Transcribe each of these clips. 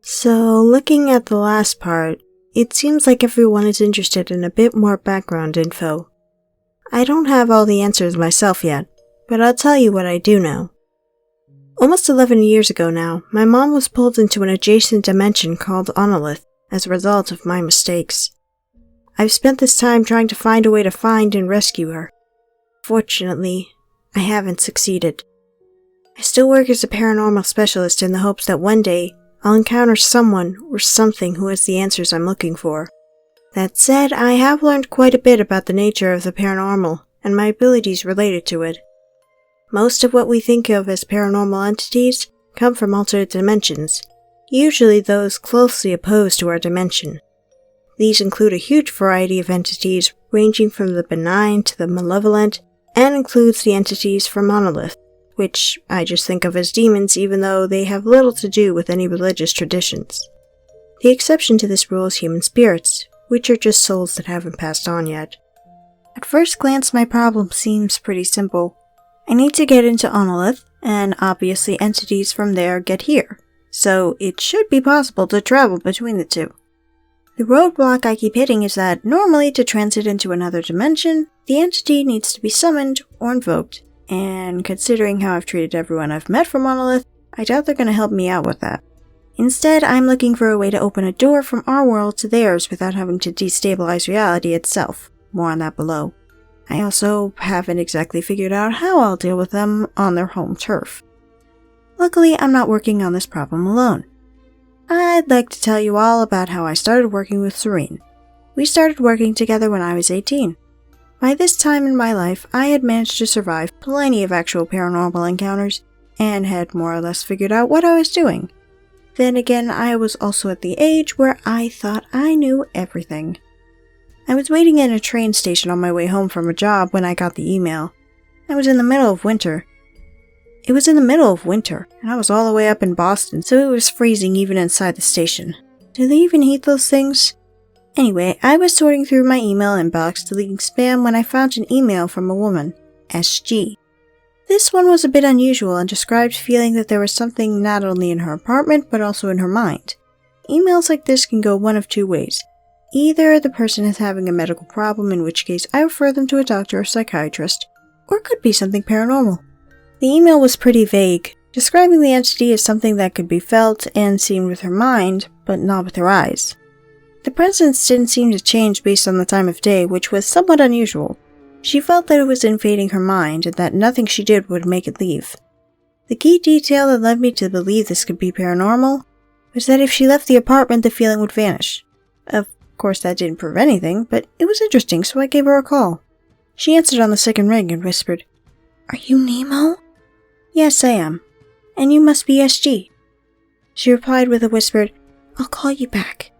So, looking at the last part, it seems like everyone is interested in a bit more background info. I don't have all the answers myself yet, but I'll tell you what I do know. Almost 11 years ago now, my mom was pulled into an adjacent dimension called Onolith as a result of my mistakes. I've spent this time trying to find a way to find and rescue her. Fortunately, I haven't succeeded. I still work as a paranormal specialist in the hopes that one day I'll encounter someone or something who has the answers I'm looking for. That said, I have learned quite a bit about the nature of the paranormal and my abilities related to it. Most of what we think of as paranormal entities come from alternate dimensions, usually those closely opposed to our dimension. These include a huge variety of entities ranging from the benign to the malevolent, and includes the entities from Monolith, which I just think of as demons even though they have little to do with any religious traditions. The exception to this rule is human spirits, which are just souls that haven't passed on yet. At first glance, my problem seems pretty simple. I need to get into Onolith, and obviously entities from there get here, so it should be possible to travel between the two. The roadblock I keep hitting is that normally to transit into another dimension, the entity needs to be summoned or invoked, and considering how I've treated everyone I've met from Monolith, I doubt they're going to help me out with that. Instead, I'm looking for a way to open a door from our world to theirs without having to destabilize reality itself. More on that below. I also haven't exactly figured out how I'll deal with them on their home turf. Luckily, I'm not working on this problem alone. I'd like to tell you all about how I started working with Serene. We started working together when I was 18. By this time in my life, I had managed to survive plenty of actual paranormal encounters, and had more or less figured out what I was doing. Then again, I was also at the age where I thought I knew everything. I was waiting in a train station on my way home from a job when I got the email. I was in the middle of winter. It was in the middle of winter, and I was all the way up in Boston, so it was freezing even inside the station. Do they even heat those things? Anyway, I was sorting through my email inbox deleting spam when I found an email from a woman, SG. This one was a bit unusual and described feeling that there was something not only in her apartment but also in her mind. Emails like this can go one of two ways. Either the person is having a medical problem, in which case I refer them to a doctor or psychiatrist, or it could be something paranormal. The email was pretty vague, describing the entity as something that could be felt and seen with her mind, but not with her eyes. The presence didn't seem to change based on the time of day, which was somewhat unusual. She felt that it was invading her mind and that nothing she did would make it leave. The key detail that led me to believe this could be paranormal was that if she left the apartment, the feeling would vanish. Of course, that didn't prove anything, but it was interesting, so I gave her a call. She answered on the second ring and whispered, "Are you Nemo?" "Yes, I am. And you must be SG." She replied with a whispered, "I'll call you back,"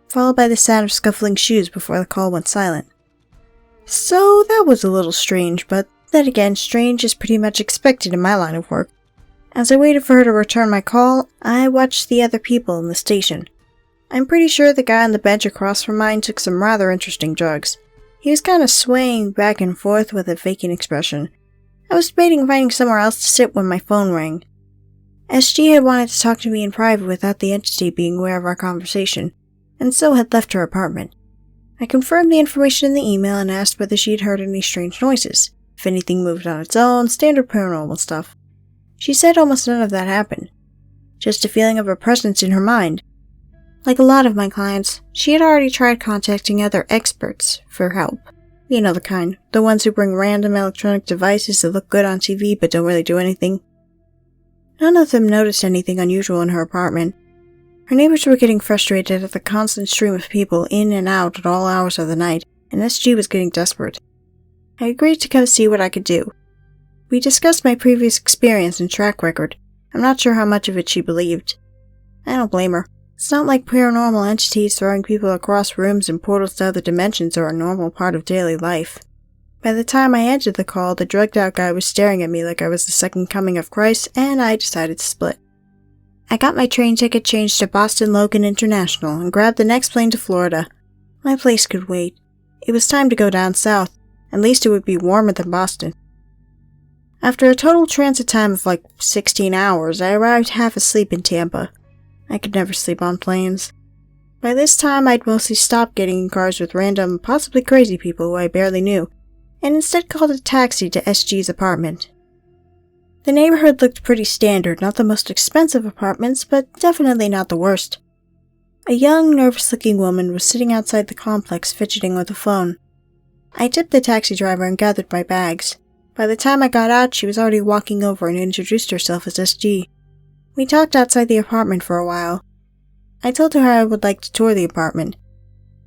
followed by the sound of scuffling shoes before the call went silent. So that was a little strange, but then again, strange is pretty much expected in my line of work. As I waited for her to return my call, I watched the other people in the station. I'm pretty sure the guy on the bench across from mine took some rather interesting drugs. He was kind of swaying back and forth with a vacant expression. I was debating finding somewhere else to sit when my phone rang. SG had wanted to talk to me in private without the entity being aware of our conversation, and so had left her apartment. I confirmed the information in the email and asked whether she had heard any strange noises, if anything moved on its own, standard paranormal stuff. She said almost none of that happened, just a feeling of a presence in her mind. Like a lot of my clients, she had already tried contacting other experts for help. You know the kind, the ones who bring random electronic devices that look good on TV but don't really do anything. None of them noticed anything unusual in her apartment. Her neighbors were getting frustrated at the constant stream of people in and out at all hours of the night, and SG was getting desperate. I agreed to come see what I could do. We discussed my previous experience and track record. I'm not sure how much of it she believed. I don't blame her. It's not like paranormal entities throwing people across rooms and portals to other dimensions are a normal part of daily life. By the time I ended the call, the drugged-out guy was staring at me like I was the second coming of Christ, and I decided to split. I got my train ticket changed to Boston Logan International and grabbed the next plane to Florida. My place could wait. It was time to go down south. At least it would be warmer than Boston. After a total transit time of like 16 hours, I arrived half asleep in Tampa. I could never sleep on planes. By this time, I'd mostly stopped getting in cars with random, possibly crazy people who I barely knew, and instead called a taxi to SG's apartment. The neighborhood looked pretty standard, not the most expensive apartments, but definitely not the worst. A young, nervous-looking woman was sitting outside the complex fidgeting with a phone. I tipped the taxi driver and gathered my bags. By the time I got out, she was already walking over and introduced herself as SG. We talked outside the apartment for a while. I told her I would like to tour the apartment.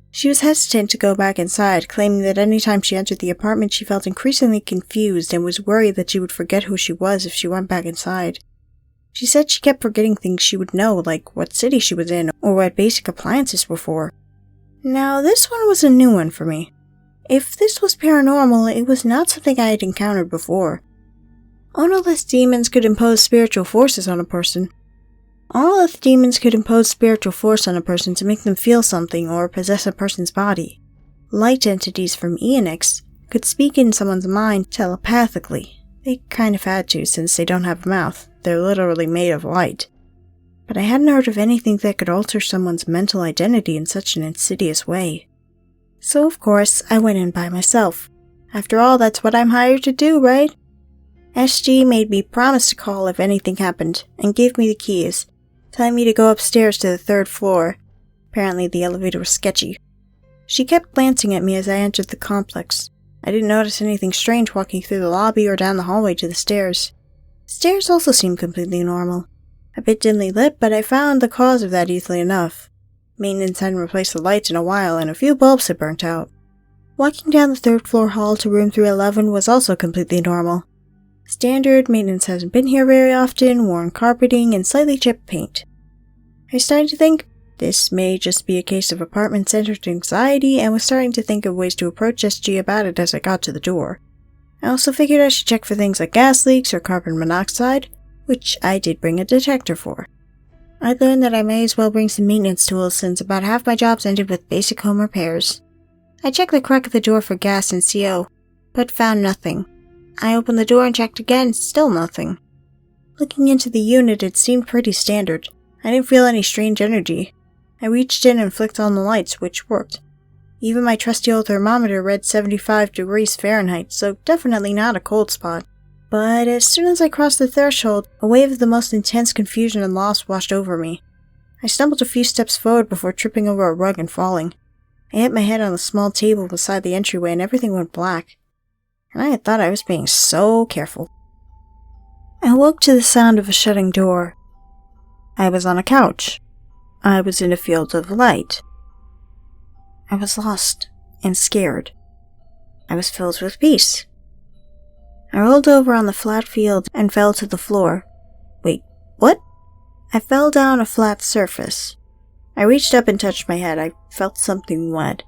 She was hesitant to go back inside, claiming that any time she entered the apartment she felt increasingly confused and was worried that she would forget who she was if she went back inside. She said she kept forgetting things she would know, like what city she was in or what basic appliances were for. Now, this one was a new one for me. If this was paranormal, it was not something I had encountered before. Ownerless demons could impose spiritual forces on a person. Ownerless demons could impose spiritual force on a person to make them feel something or possess a person's body. Light entities from Eonix could speak in someone's mind telepathically. They kind of had to since they don't have a mouth. They're literally made of light. But I hadn't heard of anything that could alter someone's mental identity in such an insidious way. So of course, I went in by myself. After all, that's what I'm hired to do, right? SG made me promise to call if anything happened, and gave me the keys, telling me to go upstairs to the 3rd floor. Apparently the elevator was sketchy. She kept glancing at me as I entered the complex. I didn't notice anything strange walking through the lobby or down the hallway to the stairs. The stairs also seemed completely normal. A bit dimly lit, but I found the cause of that easily enough. Maintenance hadn't replaced the lights in a while, and a few bulbs had burnt out. Walking down the 3rd floor hall to room 311 was also completely normal. Standard, maintenance hasn't been here very often, worn carpeting, and slightly chipped paint. I started to think, this may just be a case of apartment-centered anxiety, and was starting to think of ways to approach SG about it as I got to the door. I also figured I should check for things like gas leaks or carbon monoxide, which I did bring a detector for. I learned that I may as well bring some maintenance tools since about half my jobs ended with basic home repairs. I checked the crack of the door for gas and CO, but found nothing. I opened the door and checked again, still nothing. Looking into the unit, it seemed pretty standard. I didn't feel any strange energy. I reached in and flicked on the lights, which worked. Even my trusty old thermometer read 75 degrees Fahrenheit, so definitely not a cold spot. But as soon as I crossed the threshold, a wave of the most intense confusion and loss washed over me. I stumbled a few steps forward before tripping over a rug and falling. I hit my head on the small table beside the entryway and everything went black. And I had thought I was being so careful. I woke to the sound of a shutting door. I was on a couch. I was in a field of light. I was lost and scared. I was filled with peace. I rolled over on the flat field and fell to the floor. Wait, what? I fell down a flat surface. I reached up and touched my head. I felt something wet.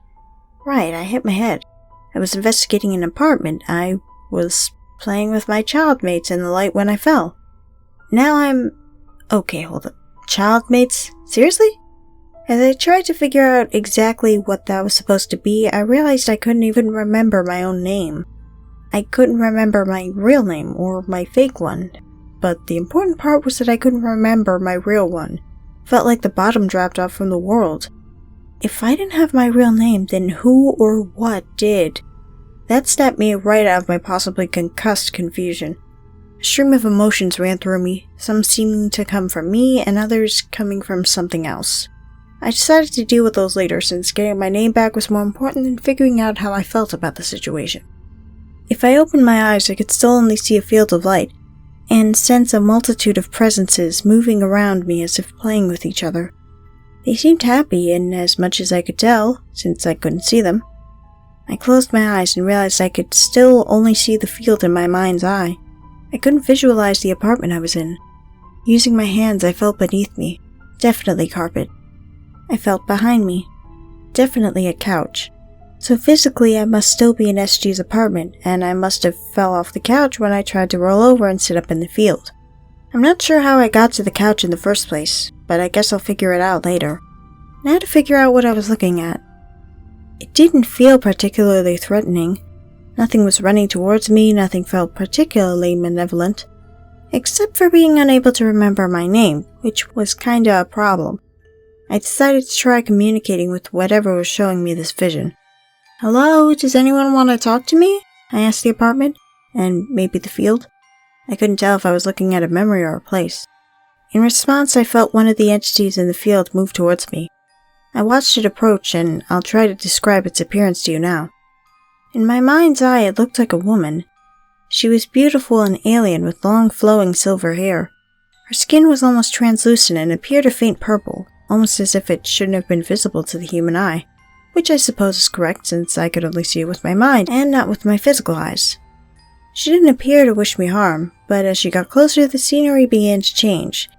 Right, I hit my head. I was investigating an apartment. I was playing with my child mates in the light when I fell. Now I'm... Okay, hold up. Child mates? Seriously? As I tried to figure out exactly what that was supposed to be, I realized I couldn't even remember my own name. I couldn't remember my real name, or my fake one. But the important part was that I couldn't remember my real one. Felt like the bottom dropped off from the world. If I didn't have my real name, then who or what did? That snapped me right out of my possibly concussed confusion. A stream of emotions ran through me, some seeming to come from me and others coming from something else. I decided to deal with those later since getting my name back was more important than figuring out how I felt about the situation. If I opened my eyes, I could still only see a field of light, and sense a multitude of presences moving around me as if playing with each other. They seemed happy, in as much as I could tell, since I couldn't see them. I closed my eyes and realized I could still only see the field in my mind's eye. I couldn't visualize the apartment I was in. Using my hands, I felt beneath me. Definitely carpet. I felt behind me. Definitely a couch. So physically, I must still be in SG's apartment, and I must have fell off the couch when I tried to roll over and sit up in the field. I'm not sure how I got to the couch in the first place, but I guess I'll figure it out later. Now to figure out what I was looking at. It didn't feel particularly threatening. Nothing was running towards me, nothing felt particularly malevolent. Except for being unable to remember my name, which was kinda a problem. I decided to try communicating with whatever was showing me this vision. "Hello, does anyone want to talk to me?" I asked the apartment, and maybe the field. I couldn't tell if I was looking at a memory or a place. In response, I felt one of the entities in the field move towards me. I watched it approach, and I'll try to describe its appearance to you now. In my mind's eye, it looked like a woman. She was beautiful and alien with long flowing silver hair. Her skin was almost translucent and appeared a faint purple, almost as if it shouldn't have been visible to the human eye, which I suppose is correct since I could only see it with my mind and not with my physical eyes. She didn't appear to wish me harm, but as she got closer, the scenery began to change.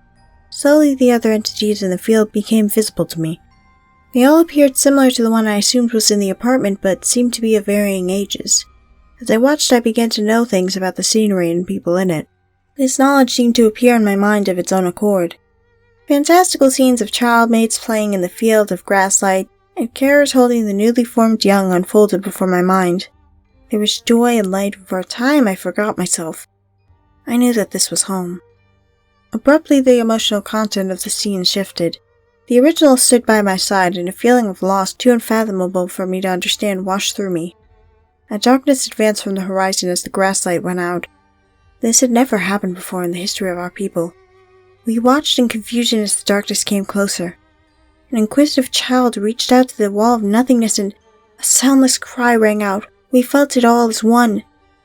Slowly, the other entities in the field became visible to me. They all appeared similar to the one I assumed was in the apartment, but seemed to be of varying ages. As I watched, I began to know things about the scenery and people in it. This knowledge seemed to appear in my mind of its own accord. Fantastical scenes of child maids playing in the field of grasslight, and carers holding the newly formed young unfolded before my mind. There was joy and light, and for a time I forgot myself. I knew that this was home. Abruptly, the emotional content of the scene shifted. The original stood by my side, and a feeling of loss too unfathomable for me to understand washed through me. A darkness advanced from the horizon as the grasslight went out. This had never happened before in the history of our people. We watched in confusion as the darkness came closer. An inquisitive child reached out to the wall of nothingness, and a soundless cry rang out. We felt it all as one.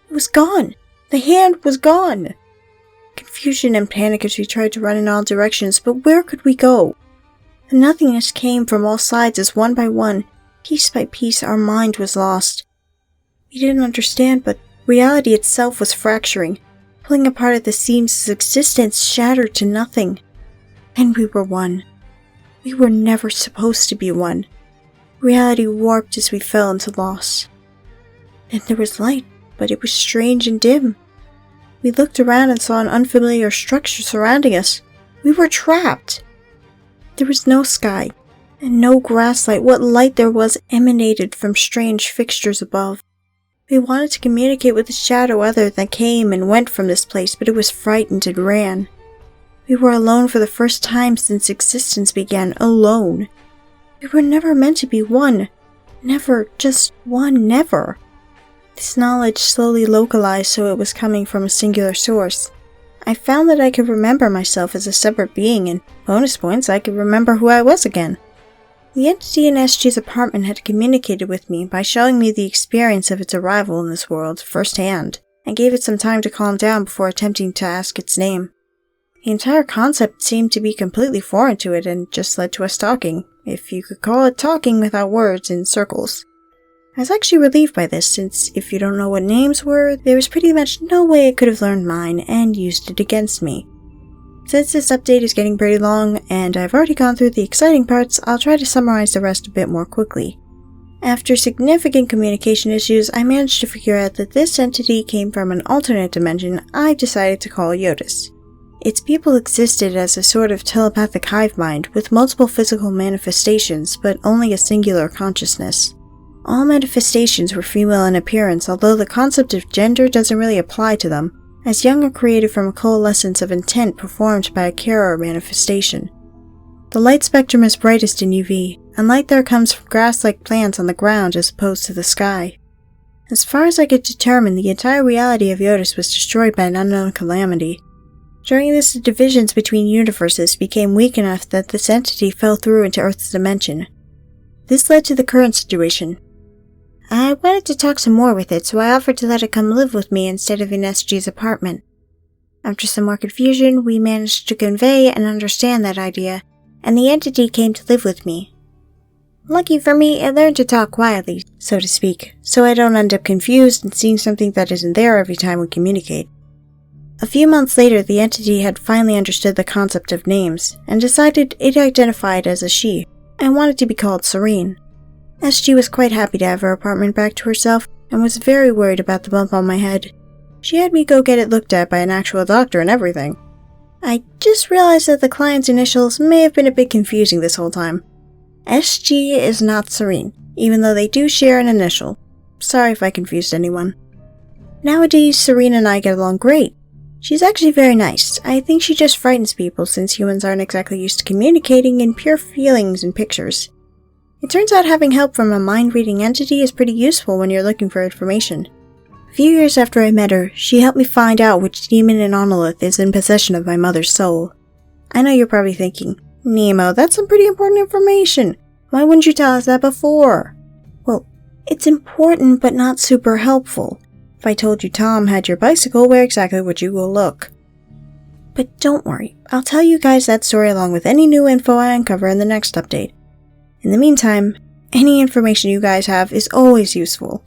It was gone. The hand was gone. Confusion and panic as we tried to run in all directions, but where could we go? The nothingness came from all sides as one by one, piece by piece, our mind was lost. We didn't understand, but reality itself was fracturing, pulling apart at the seams as existence shattered to nothing. And we were one. We were never supposed to be one. Reality warped as we fell into loss. Then there was light, but it was strange and dim. We looked around and saw an unfamiliar structure surrounding us. We were trapped. There was no sky, and no grasslight. What light there was emanated from strange fixtures above. We wanted to communicate with the shadow other that came and went from this place, but it was frightened and ran. We were alone for the first time since existence began, alone. We were never meant to be one. Never, just one, never. This knowledge slowly localized so it was coming from a singular source. I found that I could remember myself as a separate being, and bonus points, I could remember who I was again. The entity in SG's apartment had communicated with me by showing me the experience of its arrival in this world firsthand. I gave it some time to calm down before attempting to ask its name. The entire concept seemed to be completely foreign to it and just led to us talking, if you could call it talking without words, in circles. I was actually relieved by this, since if you don't know what names were, there was pretty much no way it could have learned mine and used it against me. Since this update is getting pretty long, and I've already gone through the exciting parts, I'll try to summarize the rest a bit more quickly. After significant communication issues, I managed to figure out that this entity came from an alternate dimension I decided to call Yotis. Its people existed as a sort of telepathic hive mind with multiple physical manifestations, but only a singular consciousness. All manifestations were female in appearance, although the concept of gender doesn't really apply to them, as young are created from a coalescence of intent performed by a carer manifestation. The light spectrum is brightest in UV, and light there comes from grass-like plants on the ground as opposed to the sky. As far as I could determine, the entire reality of Yotis was destroyed by an unknown calamity. During this, the divisions between universes became weak enough that this entity fell through into Earth's dimension. This led to the current situation. I wanted to talk some more with it, so I offered to let it come live with me instead of in SG's apartment. After some more confusion, we managed to convey and understand that idea, and the entity came to live with me. Lucky for me, it learned to talk quietly, so to speak, so I don't end up confused and seeing something that isn't there every time we communicate. A few months later, the entity had finally understood the concept of names, and decided it identified as a she, and wanted to be called Serene. SG was quite happy to have her apartment back to herself, and was very worried about the bump on my head. She had me go get it looked at by an actual doctor and everything. I just realized that the client's initials may have been a bit confusing this whole time. SG is not Serene, even though they do share an initial. Sorry if I confused anyone. Nowadays, Serene and I get along great. She's actually very nice. I think she just frightens people since humans aren't exactly used to communicating in pure feelings and pictures. It turns out having help from a mind-reading entity is pretty useful when you're looking for information. A few years after I met her, she helped me find out which demon in Onolith is in possession of my mother's soul. I know you're probably thinking, Nemo, that's some pretty important information. Why wouldn't you tell us that before? Well, it's important but not super helpful. If I told you Tom had your bicycle, where exactly would you go look? But don't worry, I'll tell you guys that story along with any new info I uncover in the next update. In the meantime, any information you guys have is always useful.